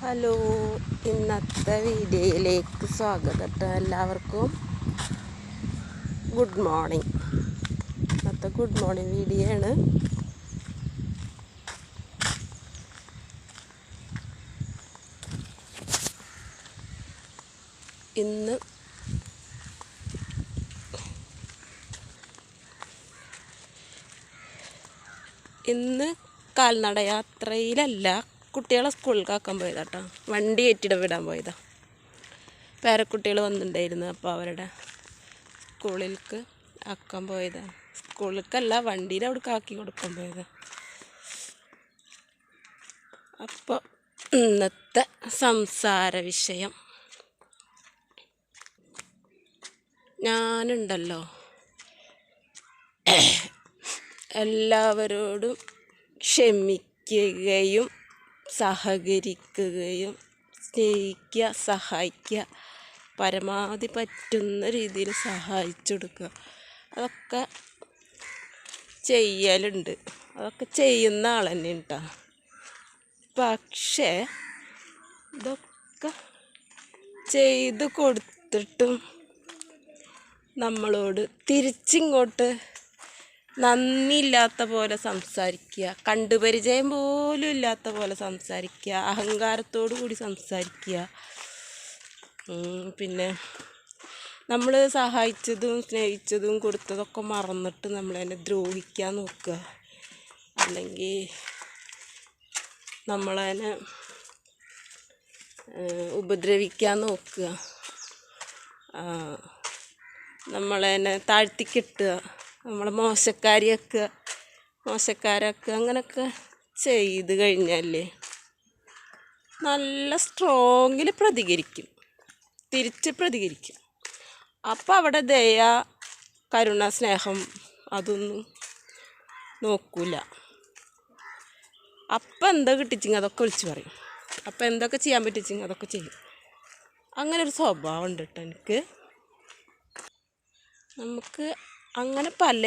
Hello, ഇന്നത്തെ വീഡിയോയിലേക്ക് സ്വാഗതം കേട്ടോ. എല്ലാവർക്കും ഗുഡ് മോർണിംഗ്. ഇന്നത്തെ ഗുഡ് മോർണിംഗ് വീഡിയോ ആണ്. ഇന്ന് കാൽനട യാത്രയിലല്ല, കുട്ടികളെ സ്കൂളിലേക്കാക്കാൻ പോയതാ കേട്ടോ. വണ്ടി കയറ്റിടം വിടാൻ പോയതാ. പേരക്കുട്ടികൾ വന്നിട്ടുണ്ടായിരുന്നു, അപ്പോൾ അവരുടെ സ്കൂളിലേക്ക് ആക്കാൻ പോയതാണ്. സ്കൂളിലേക്കല്ല, വണ്ടിയിൽ അവിടെ ആക്കി കൊടുക്കാൻ പോയതാ. അപ്പോൾ ഇന്നത്തെ സംസാര വിഷയം, ഞാനുണ്ടല്ലോ എല്ലാവരോടും ക്ഷമിക്കുകയും സഹകരിക്കുകയും സ്നേഹിക്കുക, സഹായിക്കുക, പരമാവധി പറ്റുന്ന രീതിയിൽ സഹായിച്ചു കൊടുക്കുക, അതൊക്കെ ചെയ്യലുണ്ട്. അതൊക്കെ ചെയ്യുന്ന ആൾ തന്നെ കേട്ടോ. പക്ഷേ ഇതൊക്കെ ചെയ്ത് കൊടുത്തിട്ടും നമ്മളോട് തിരിച്ചിങ്ങോട്ട് നന്ദിയില്ലാത്ത പോലെ സംസാരിക്കുക, കണ്ടുപരിചയം പോലും ഇല്ലാത്ത പോലെ സംസാരിക്കുക, അഹങ്കാരത്തോടു കൂടി സംസാരിക്കുക. പിന്നെ നമ്മൾ സഹായിച്ചതും സ്നേഹിച്ചതും കൊടുത്തതൊക്കെ മറന്നിട്ട് നമ്മളതിനെ ദ്രോഹിക്കാൻ നോക്കുക, അല്ലെങ്കിൽ നമ്മളതിനെ ഉപദ്രവിക്കാൻ നോക്കുക, നമ്മളതിനെ താഴ്ത്തിക്കിട്ടുക, നമ്മളെ മോശക്കാരാക്കുക. അങ്ങനെയൊക്കെ ചെയ്ത് കഴിഞ്ഞാലേ നല്ല സ്ട്രോങ്ങിൽ തിരിച്ച് പ്രതികരിക്കും. അപ്പം അവിടെ ദയ, കരുണ, സ്നേഹം അതൊന്നും നോക്കൂല. അപ്പം എന്താ കിട്ടിച്ചിങ് അതൊക്കെ വിളിച്ച് പറയും. അപ്പം എന്തൊക്കെ ചെയ്യാൻ പറ്റിച്ചിങ് അതൊക്കെ ചെയ്യും. അങ്ങനെ ഒരു സ്വഭാവം ഉണ്ട് കേട്ടോ എനിക്ക്. നമുക്ക് അങ്ങനെ പല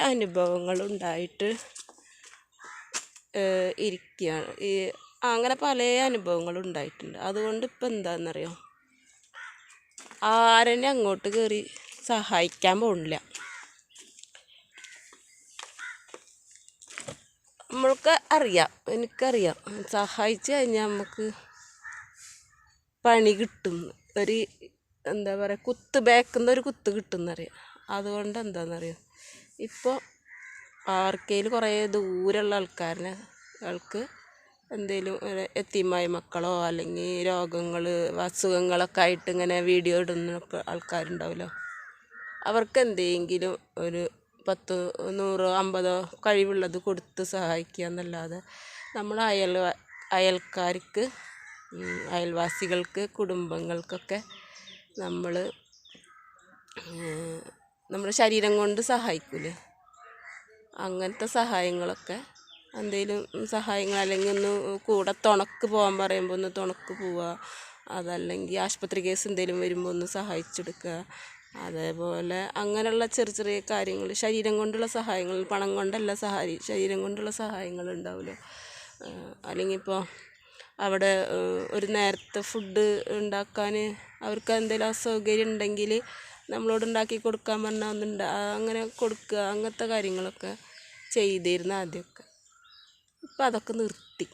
അനുഭവങ്ങളുണ്ടായിട്ട് ഇരിക്കുകയാണ്. അങ്ങനെ പല അനുഭവങ്ങളുണ്ടായിട്ടുണ്ട്. അതുകൊണ്ട് ഇപ്പം എന്താണെന്നറിയോ, ആരെന്നെ അങ്ങോട്ട് കയറി സഹായിക്കാൻ പോണില്ല. എനിക്കറിയാം സഹായിച്ചു കഴിഞ്ഞാൽ നമുക്ക് പണി കിട്ടും, ഒരു എന്താ പറയുക, ബാക്കുന്ന ഒരു കുത്ത് കിട്ടുമെന്നറിയാം. അതുകൊണ്ട് എന്താണെന്നറിയോ, ഇപ്പോൾ ആർക്കെങ്കിലും കുറേ ദൂരമുള്ള ആൾക്ക് എന്തെങ്കിലും യത്തീമായ മക്കളോ അല്ലെങ്കിൽ അസുഖങ്ങളൊക്കെ ആയിട്ട് ഇങ്ങനെ വീഡിയോ ഇടുന്നൊക്കെ ആൾക്കാരുണ്ടാവുമല്ലോ, അവർക്ക് എന്തെങ്കിലും ഒരു 10, 100, 50 കഴിവുള്ളത് കൊടുത്ത് സഹായിക്കുക എന്നല്ലാതെ നമ്മൾ അയൽക്കാർക്ക്, അയൽവാസികൾക്ക്, കുടുംബങ്ങൾക്കൊക്കെ നമ്മുടെ ശരീരം കൊണ്ട് സഹായിക്കൂലേ, അങ്ങനത്തെ സഹായങ്ങളൊക്കെ എന്തെങ്കിലും സഹായങ്ങൾ, അല്ലെങ്കിൽ ഒന്ന് കൂടെ തുണക്ക് പോകാൻ പറയുമ്പോൾ ഒന്ന് തുണക്ക് പോവുക, അതല്ലെങ്കിൽ ആശുപത്രി കേസ് എന്തെങ്കിലും വരുമ്പോൾ ഒന്ന് സഹായിച്ചെടുക്കുക. അതേപോലെ അങ്ങനെയുള്ള ചെറിയ ചെറിയ കാര്യങ്ങൾ, ശരീരം കൊണ്ടുള്ള സഹായങ്ങൾ, പണം കൊണ്ടല്ല ശരീരം കൊണ്ടുള്ള സഹായങ്ങൾ ഉണ്ടാവുമല്ലോ. അല്ലെങ്കിൽ ഇപ്പോൾ അവിടെ ഒരു നേരത്തെ ഫുഡ് ഉണ്ടാക്കാൻ അവർക്ക് എന്തെങ്കിലും അസൗകര്യം ഉണ്ടെങ്കിൽ നമ്മളോട് ഉണ്ടാക്കി കൊടുക്കാൻ പറഞ്ഞാൽ അങ്ങനെ കൊടുക്കുക. അങ്ങനത്തെ കാര്യങ്ങളൊക്കെ ചെയ്തിരുന്നു ആദ്യമൊക്കെ. ഇപ്പം അതൊക്കെ നിർത്തി.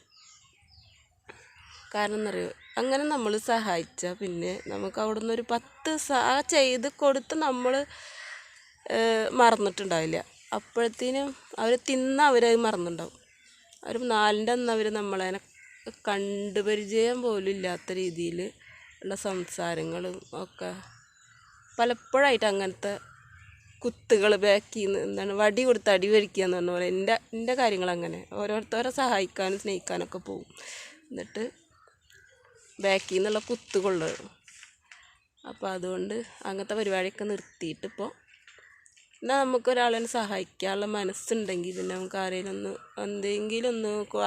കാരണം എന്നറിയോ, അങ്ങനെ നമ്മൾ സഹായിച്ചാൽ പിന്നെ നമുക്ക് അവിടെ നിന്ന് ഒരു 10 ചെയ്ത് കൊടുത്ത് നമ്മൾ മറന്നിട്ടുണ്ടാവില്ല. അപ്പോഴത്തേനും അവർ അവരത് മറന്നിട്ടുണ്ടാവും. അവർ 4ൻ്റെ അന്ന് അവർ നമ്മളതിനെ കണ്ടുപരിചയം പോലും ഇല്ലാത്ത രീതിയിൽ ഉള്ള സംസാരങ്ങളും ഒക്കെ പലപ്പോഴായിട്ട് അങ്ങനത്തെ കുത്തുകൾ ബാക്കിൽ നിന്ന് എന്താണ് വടി കൊടുത്ത് അടി വരിക്കുക എന്ന് പറഞ്ഞ പോലെ എൻ്റെ കാര്യങ്ങൾ അങ്ങനെ ഓരോരുത്തരെ സഹായിക്കാനും സ്നേഹിക്കാനൊക്കെ പോവും. എന്നിട്ട് ബാക്കിൽ നിന്നുള്ള കുത്ത് കൊള്ളും. അപ്പോൾ അതുകൊണ്ട് അങ്ങനത്തെ പരിപാടിയൊക്കെ നിർത്തിയിട്ട് ഇപ്പോൾ നമുക്കൊരാളെ സഹായിക്കാനുള്ള മനസ്സുണ്ടെങ്കിൽ പിന്നെ നമുക്ക് എന്തെങ്കിലും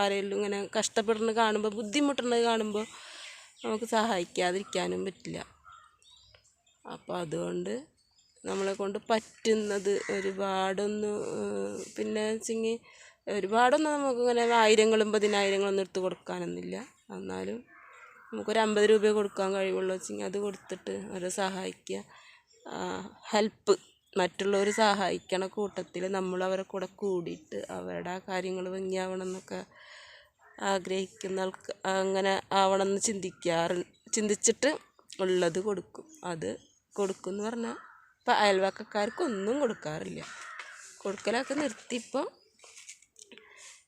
ആരെങ്കിലും ഇങ്ങനെ കഷ്ടപ്പെടുന്നത് കാണുമ്പോൾ, ബുദ്ധിമുട്ടുന്നത് കാണുമ്പോൾ നമുക്ക് സഹായിക്കാതിരിക്കാനും പറ്റില്ല. അപ്പോൾ അതുകൊണ്ട് നമ്മളെ കൊണ്ട് പറ്റുന്നത് പിന്നെ ഒരുപാടൊന്നും നമുക്കിങ്ങനെ 1000-ങ്ങളും 10,000-ങ്ങളും ഒന്നും എടുത്ത് കൊടുക്കാനൊന്നുമില്ല. എന്നാലും നമുക്കൊരു 50 രൂപ കൊടുക്കാൻ കഴിവുള്ളൂ വെച്ചെങ്കിൽ അത് കൊടുത്തിട്ട് അവരെ സഹായിക്കുക. ഹെൽപ്പ് മറ്റുള്ളവർ സഹായിക്കണ കൂട്ടത്തിൽ നമ്മൾ അവരെ കൂടെ കൂടിയിട്ട് അവരുടെ ആ കാര്യങ്ങൾ ഭംഗിയാവണം എന്നൊക്കെ ആഗ്രഹിക്കുന്ന അങ്ങനെ ആവണം എന്ന് ചിന്തിച്ചിട്ട് ഉള്ളത് കൊടുക്കും. അത് കൊടുക്കും എന്ന് പറഞ്ഞാൽ ഇപ്പം അയൽവക്കക്കാർക്കൊന്നും കൊടുക്കാറില്ല. കൊടുക്കലൊക്കെ നിർത്തി. ഇപ്പോൾ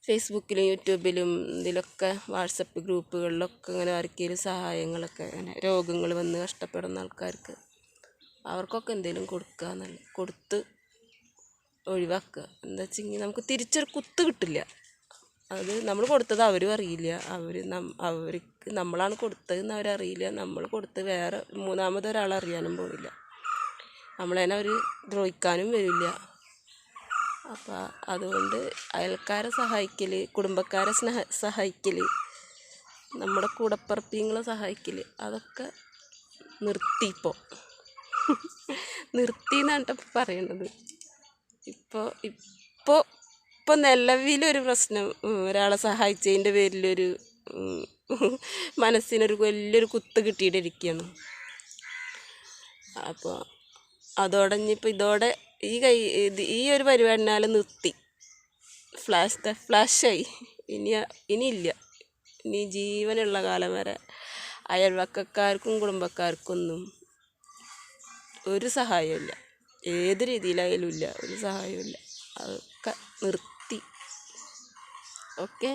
ഫേസ്ബുക്കിലും യൂട്യൂബിലും ഇതിലൊക്കെ വാട്സപ്പ് ഗ്രൂപ്പുകളിലൊക്കെ ഇങ്ങനെ ആർക്കെങ്കിലും സഹായങ്ങളൊക്കെ അങ്ങനെ രോഗങ്ങൾ വന്ന് കഷ്ടപ്പെടുന്ന ആൾക്കാർക്ക് അവർക്കൊക്കെ എന്തെങ്കിലും കൊടുക്കുക എന്നല്ല, കൊടുത്ത് ഒഴിവാക്കുക. എന്താ വെച്ചെങ്കിൽ നമുക്ക് തിരിച്ചൊരു കുത്ത് കിട്ടില്ല. അത് നമ്മൾ കൊടുത്തത് അവരും അറിയില്ല. അവർക്ക് നമ്മളാണ് കൊടുത്തതെന്ന് അവരറിയില്ല. നമ്മൾ കൊടുത്ത് വേറെ മൂന്നാമതൊരാളറിയാനും പോകില്ല. നമ്മളതിനെ അവർ ദ്രോഹിക്കാനും വരില്ല. അപ്പം അതുകൊണ്ട് അയൽക്കാരെ സഹായിക്കൽ, കുടുംബക്കാരെ സഹായിക്കൽ, നമ്മുടെ കൂടപ്പിറപ്പിങ്ങളെ സഹായിക്കൽ അതൊക്കെ നിർത്തിയിപ്പോൾ എന്നാണ് പറയണത്. ഇപ്പോൾ നിലവിലൊരു പ്രശ്നം, ഒരാളെ സഹായിച്ചതിൻ്റെ പേരിലൊരു മനസ്സിനൊരു വലിയൊരു കുത്ത് കിട്ടിയിട്ടിരിക്കുകയാണ്. അപ്പോൾ അതോടെ ഇനിയിപ്പോൾ ഇതോടെ ഈ ഒരു പരിപാടിനാൽ നിർത്തി, ഫ്ലാഷായി. ഇനിയില്ല. ഇനി ജീവനുള്ള കാലം വരെ അയൽവക്കക്കാർക്കും കുടുംബക്കാർക്കൊന്നും ഒരു സഹായമില്ല. ഏത് രീതിയിലായാലും ഇല്ല, ഒരു സഹായമില്ല. അതൊക്കെ നിർത്തി. ഓക്കെ.